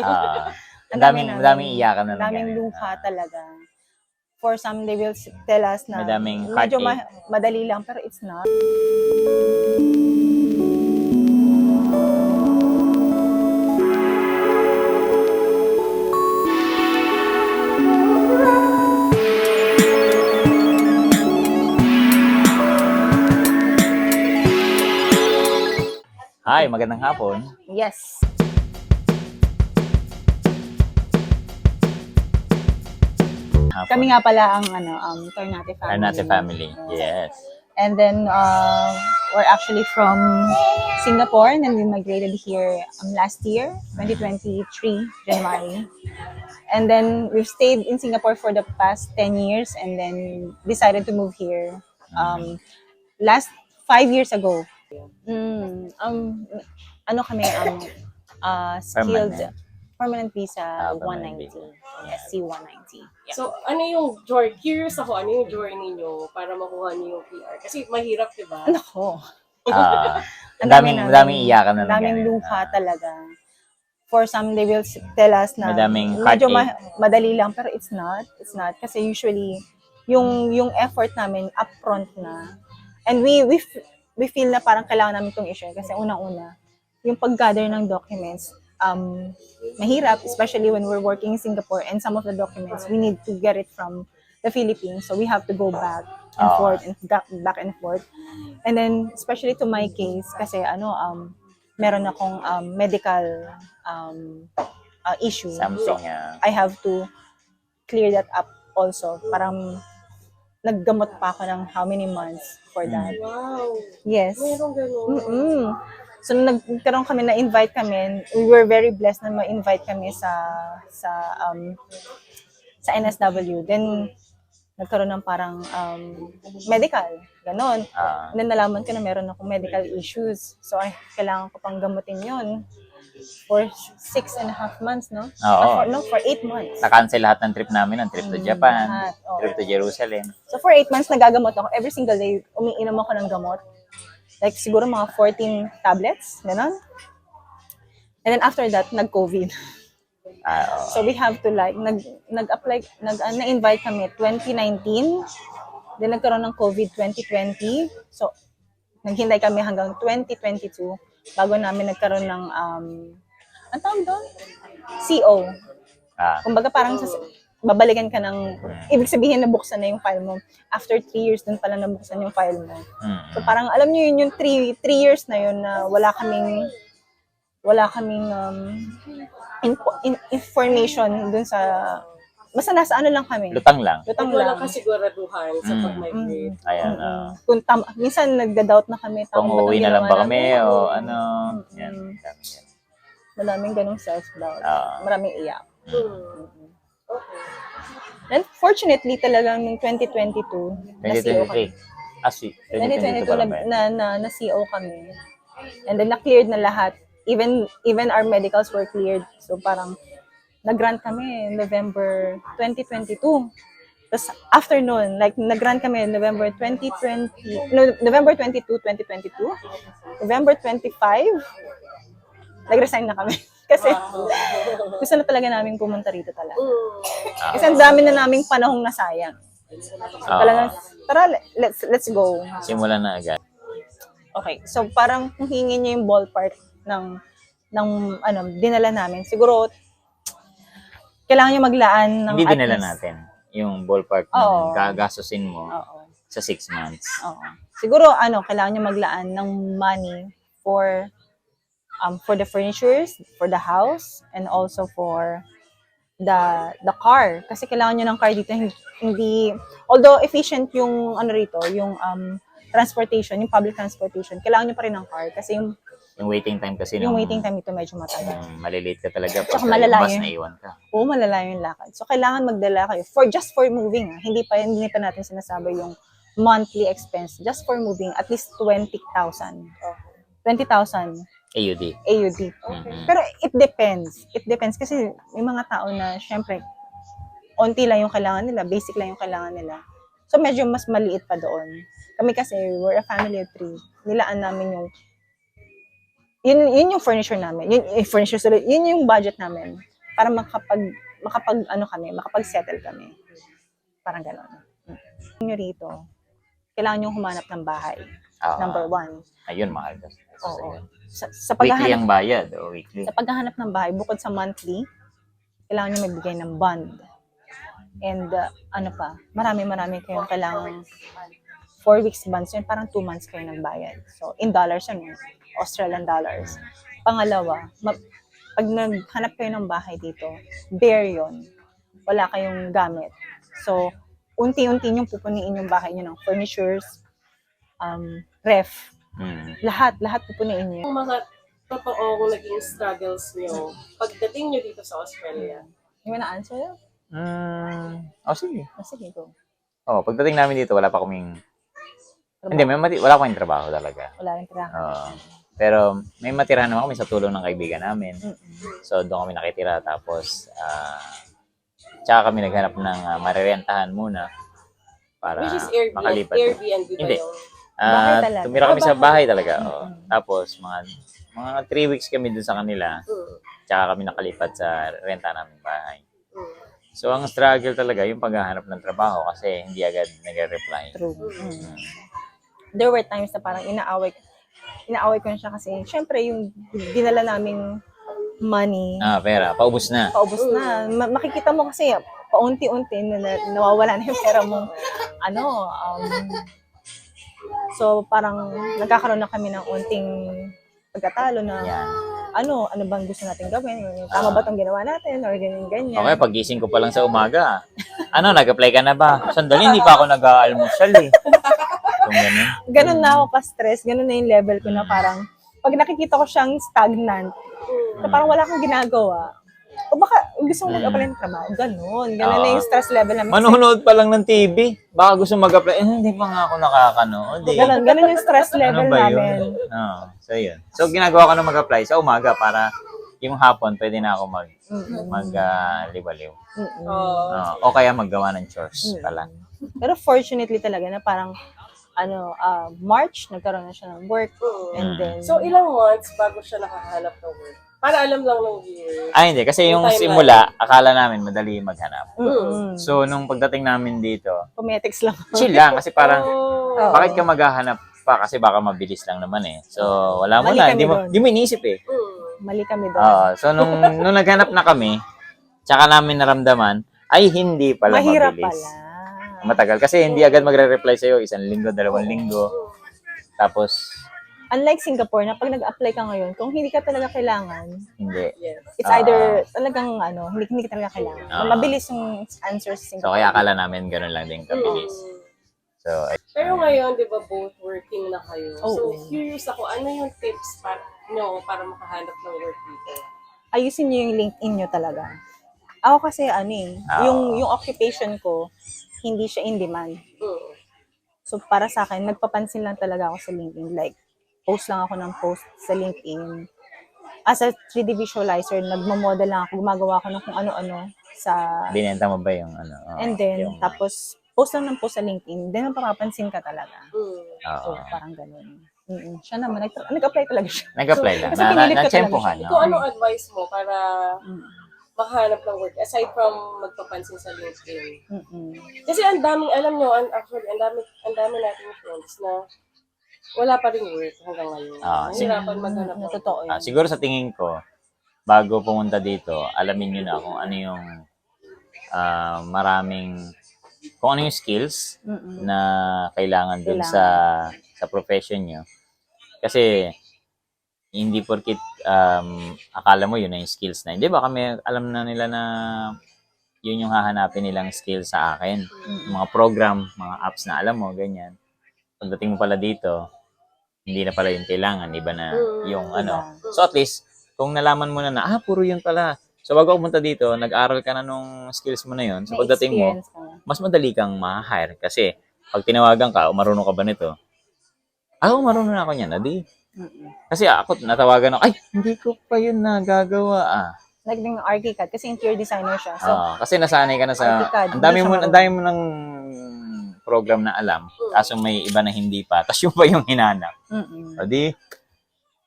Ang daming iyakan na daming nangyari. luha talaga. For some, they will tell us na Madaming medyo heartache. madali lang, pero it's not. Hi, magandang hapon. Yes. Kami nga pala ang Tornate family. Tornate family, yes. And then we're actually from Singapore, and then we migrated here last year, 2023, January. And then we've stayed in Singapore for the past 10 years and then decided to move here last 5 years ago. Ano kami, skilled permanent visa 190. SC 190. Yeah. So, ano yung journey? Curious ako, ano yung journey nyo para makuha nyo yung PR? Kasi mahirap, di ba? Nako. Ang daming iyakan na nangyari. Daming luha talaga. For some, they will tell us na Madaming medyo heartache. madali lang, pero it's not. It's not. Kasi usually, yung effort namin upfront na. And we feel na parang kailangan namin itong issue. Kasi unang-una, yung pag-gather ng documents, mahirap, especially when we're working in Singapore, and some of the documents, we need to get it from the Philippines. So we have to go back and forth, and back and forth. And then, especially to my case, kasi meron akong medical issue. Something. I have to clear that up also. Parang naggamot pa ako ng how many months for that. Wow. Yes. Meron ganun. So nagkaroon kami, na-invite kami. We were very blessed na ma-invite kami sa NSW. Then nagkaroon ng parang medical, ganon. And then nalaman ko na meron akong medical issues. So kailangan ko pang gamutin yun for 6.5 months, no? Oo. For 8 months. Na-cancel lahat ng trip namin, ng trip to Japan, Lahat, oo. trip to Jerusalem. So for 8 months, nagagamot ako. Every single day, umiinom ako ng gamot. Like siguro mga 14 tablets, gano'n. And then after that, nag-COVID. So we have to nag-apply, na-invite kami 2019. Then nagkaroon ng COVID 2020. So naghintay kami hanggang 2022 bago namin nagkaroon ng ang tawag doon? CO. Kumbaga parang babalikan ka ng, ibig sabihin nabuksan na yung file mo. After 3 years dun pala nabuksan yung file mo. So parang alam niyo yun, yung 3 years na yun na wala kaming information dun sa, basta nasa lang kami. Lutang lang. Walang kasiguraduhan sa pag-migrate. Ayan. Kung minsan nagda-doubt na kami. Kung uuwi na lang ba kami o ano. Yan. Maraming ganong self-doubt. Maraming iyak. Okay. And fortunately talagang noong 2022, na-CO kami. 2022 pa lang ba? Na-CO kami. And then na-cleared na lahat. Even our medicals were cleared. So parang nag-grant kami November 2022. Tapos after nun, like nag-grant kami November 22, 2022. November 25, nag-resign na kami. Kasi gusto na talaga namin pumunta rito talaga. Kasi ang dami na naming panahong nasayang. So talaga, tara, let's go. Simulan na agad. Okay, so parang kung hingin niyo yung ballpark ng dinala namin, siguro kailangan niyo maglaan ng Hindi dinala natin yung ballpark ng gagastusin mo sa 6 months. Siguro kailangan niyo maglaan ng money for the furnitures, for the house, and also for the car. Kasi kailangan nyo ng car dito, hindi, although efficient yung rito, yung transportation, yung public transportation, kailangan nyo pa rin ng car. Kasi yung waiting time kasi yung waiting time ito medyo matagal. Malilate ka talaga pag malala bus yun. na iwan ka. Oo, malala yung lakad. So kailangan magdala kayo just for moving. Hindi pa natin sinasabi yung monthly expense. Just for moving, at least 20,000. 20,000. AUD. Pero it depends. It depends kasi may mga tao na syempre onti lang yung kailangan nila, basic lang yung kailangan nila. So medyo mas maliit pa doon. Kami kasi we're a family of 3. Nilaan namin yung yun yung furniture namin. Yun yung budget namin para makapag-settle kami. Parang gano'n. Nyo rito, kailangan nyo humanap ng bahay. Number 1. Ayun, mahal. Oo. Sa Weekly paghahanap, ang bayad. O weekly. sa paghahanap ng bahay, bukod sa monthly, kailangan nyo magbigay ng bond. And marami kayong kailangan 4 weeks bonds yun, parang 2 months kayo nagbayad. So, in dollars yun, Australian dollars. Pangalawa, pag naghanap kayo ng bahay dito, bare yun. Wala kayong gamit. So, unti-unti yung pupuniin yung bahay nyo ng furnitures, ref, lahat pupuniin nyo. Yung mga totoong naging struggles nyo pagdating nyo dito sa Australia. You wanna answer that? Sige. Sige, go. Pagdating namin dito, wala pa kaming... Hindi, wala kaming trabaho talaga. Wala rin trabaho. Pero may matirahan naman kami sa tulong ng kaibigan namin. So, doon kami nakitira. Tapos, tsaka kami naghanap ng marirentahan muna para Which is makalipat. Airbnb ba Hindi. yung... Bahay talaga. Tumira kami sa bahay talaga. Tapos, mga 3 weeks kami dun sa kanila. Tsaka kami nakalipat sa renta namin bahay. So, ang struggle talaga yung paghahanap ng trabaho kasi hindi agad nag-reply. True. There were times na parang inaaway ko na siya kasi syempre yung dinala naming money, Pera. Paubos na. paubos na. Makikita mo kasi paunti-unti nawawala na yung pera mo. So parang nagkakaroon na kami ng unting pagkatalo na ano bang gusto natin gawin? Tama ba 'tong ginawa natin or ganyan? Okay, pagising ko pa lang sa umaga. Nag-apply ka na ba? Sandali, hindi pa ako nag-aalmusal eh. Kung ganun. Ganun na ako ka-stress, ganun na yung level ko na parang pag nakikita ko siyang stagnant, na parang wala kang ginagawa. O baka gusto mo mag-apply ng trabaho, ganun na yung stress level namin. Manonood pa lang ng TV. Baka gusto mag-apply. Hindi pa nga ako nakakanood eh. Ganun yung stress level Ano ba yun? namin. So yun. So ginagawa ko na mag-apply sa umaga para yung hapon pwede na ako mag-libaliw. O kaya maggawa ng chores pala. Pero fortunately talaga na parang March, nagkaroon na siya ng work. And then, So, ilang months bago siya nakahanap ng work? Para alam lang ng viewer. Hindi. Kasi yung Yung timeline. simula, akala namin madali maghanap. mm-mm. So, nung pagdating namin dito, Cometics lang. chill lang. Kasi parang, Oo. bakit ka maghahanap pa? Kasi baka mabilis lang naman eh. So, wala mo Mali na. kami Hindi mo iniisip eh. Mali kami doon. So, nung naghanap na kami, tsaka namin naramdaman, ay hindi pala Mahirap mabilis. pala. Matagal. Kasi hindi agad magre-reply sa'yo. 1 linggo, 2 linggo. Tapos, Unlike Singapore, na pag nag-apply ka ngayon, kung hindi ka talaga kailangan, hindi. Yes. it's either talagang hindi ka talaga kailangan. Mabilis yung answer sa So, Singapore. kaya akala namin ganun lang din kabilis. So, Pero ngayon, di ba, both working na kayo. So, Oo. curious ako, ano yung tips para makahanap ng work dito? Ayusin nyo yung LinkedIn nyo talaga. Ako kasi yung occupation ko, hindi siya in demand. So, para sa akin, nagpapansin lang talaga ako sa LinkedIn. Like, post lang ako ng post sa LinkedIn. As a 3D visualizer, nagmamodel lang ako, gumagawa ako ng kung ano-ano sa... binenta mo ba yung and then, tapos, post lang ng post sa LinkedIn, then mapapansin ka talaga. So, parang ganun. Siya naman, nag-apply talaga siya. Nag-apply lang. Kasi pinilit ko Na-tsempohan. talaga Ikaw, anong advice mo para makahanap ng work aside from magpapansin sa LinkedIn? Kasi ang daming, alam nyo, actually, ang dami nating friends na wala pa rin work hanggang ngayon. Nahirapan maghanap ng work. Totoo yun. Siguro sa tingin ko, bago pumunta dito, alamin nyo na kung ano yung kung ano yung skills na kailangan dun sa profession nyo. Kasi, hindi porkit akala mo yun na yung skills na. Hindi ba kami alam na nila na yun yung hahanapin nilang skills sa akin. Mga program, mga apps na alam mo, ganyan. Pagdating mo pala dito, hindi na pala yung kailangan, iba na yung So at least, kung nalaman mo na puro yun pala. So bago pumunta dito, nag-aral ka na nung skills mo na yun. So May pagdating mo, experience ka. mas madali kang ma-hire. Kasi pag tinawagan ka, marunong ka ba nito? Marunong na ako niyan. Kasi ako, natawagan ako, hindi ko pa yun nagagawa. Like yung ArchiCAD, kasi interior designer siya. So, kasi nasanay ka na sa, ArchiCAD, ang dami hindi siya mo ng program na alam, kaso may iba na hindi pa. Tapos yung pa yung hinanap. O di,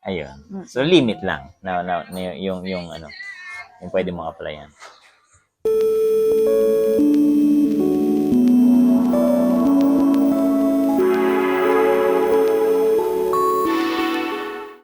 Ayun. So limit lang na yung ano, yung pwede mong applyan.